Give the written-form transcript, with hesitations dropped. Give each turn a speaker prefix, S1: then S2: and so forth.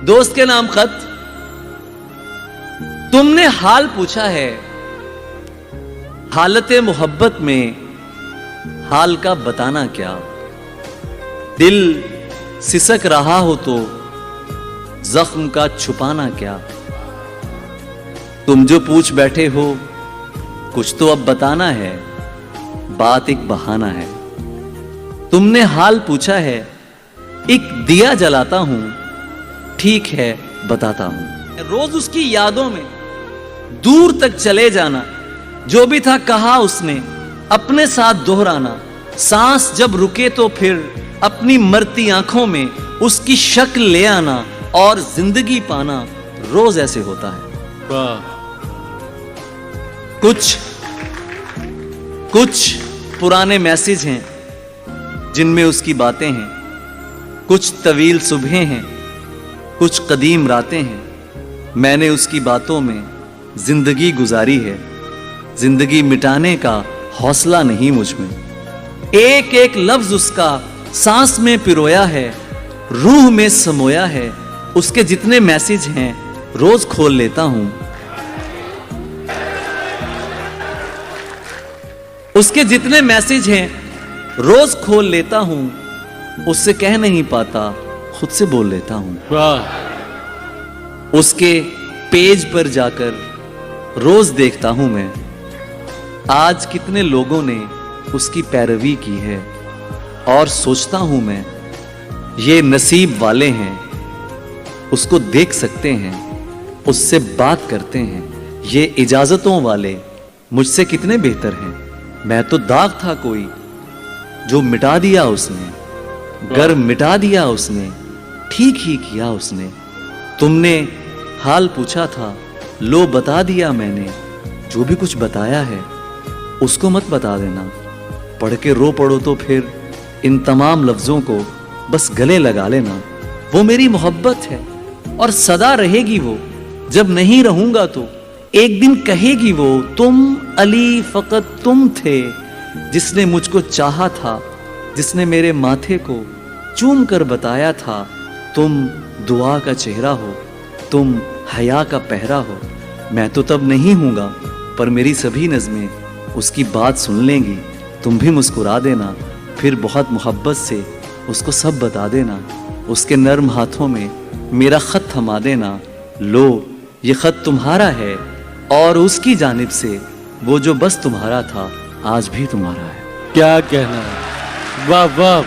S1: दोस्त के नाम खत। तुमने हाल पूछा है, हालते मोहब्बत में हाल का बताना क्या। दिल सिसक रहा हो तो जख्म का छुपाना क्या। तुम जो पूछ बैठे हो कुछ तो अब बताना है, बात एक बहाना है। तुमने हाल पूछा है, एक दिया जलाता हूं, ठीक है बताता हूं। रोज उसकी यादों में दूर तक चले जाना, जो भी था कहा उसने अपने साथ दोहराना। सांस जब रुके तो फिर अपनी मरती आंखों में उसकी शक्ल ले आना, और जिंदगी पाना रोज ऐसे होता है। कुछ पुराने मैसेज हैं जिनमें उसकी बातें हैं, कुछ तवील सुबहें हैं, कुछ कदीम रातें हैं। मैंने उसकी बातों में जिंदगी गुजारी है, जिंदगी मिटाने का हौसला नहीं मुझ में। एक एक लफ्ज उसका सांस में पिरोया है, रूह में समोया है। उसके जितने मैसेज हैं रोज खोल लेता हूं, उसके जितने मैसेज हैं रोज खोल लेता हूं। उससे कह नहीं पाता, खुद से बोल लेता हूं। उसके पेज पर जाकर रोज देखता हूं मैं, आज कितने लोगों ने उसकी पैरवी की है। और सोचता हूं मैं, ये नसीब वाले हैं, उसको देख सकते हैं, उससे बात करते हैं। ये इजाजतों वाले मुझसे कितने बेहतर हैं। मैं तो दाग था कोई जो मिटा दिया उसने, गर मिटा दिया उसने, ठीक ही किया उसने। तुमने हाल पूछा था, लो बता दिया मैंने। जो भी कुछ बताया है उसको मत बता देना, पढ़ के रो पड़ो तो फिर इन तमाम लफ्जों को बस गले लगा लेना। वो मेरी मोहब्बत है और सदा रहेगी वो, जब नहीं रहूंगा तो एक दिन कहेगी वो, तुम अली फकत तुम थे जिसने मुझको चाहा था, जिसने मेरे माथे को चूम कर बताया था, तुम दुआ का चेहरा हो, तुम हया का पहरा हो। मैं तो तब नहीं हूंगा पर मेरी सभी नज़में उसकी बात सुन लेंगी। तुम भी मुस्कुरा देना, फिर बहुत मोहब्बत से उसको सब बता देना। उसके नर्म हाथों में मेरा खत थमा देना, लो ये खत तुम्हारा है, और उसकी जानिब से वो जो बस तुम्हारा था आज भी तुम्हारा है।
S2: क्या कहना है, वाह वाह।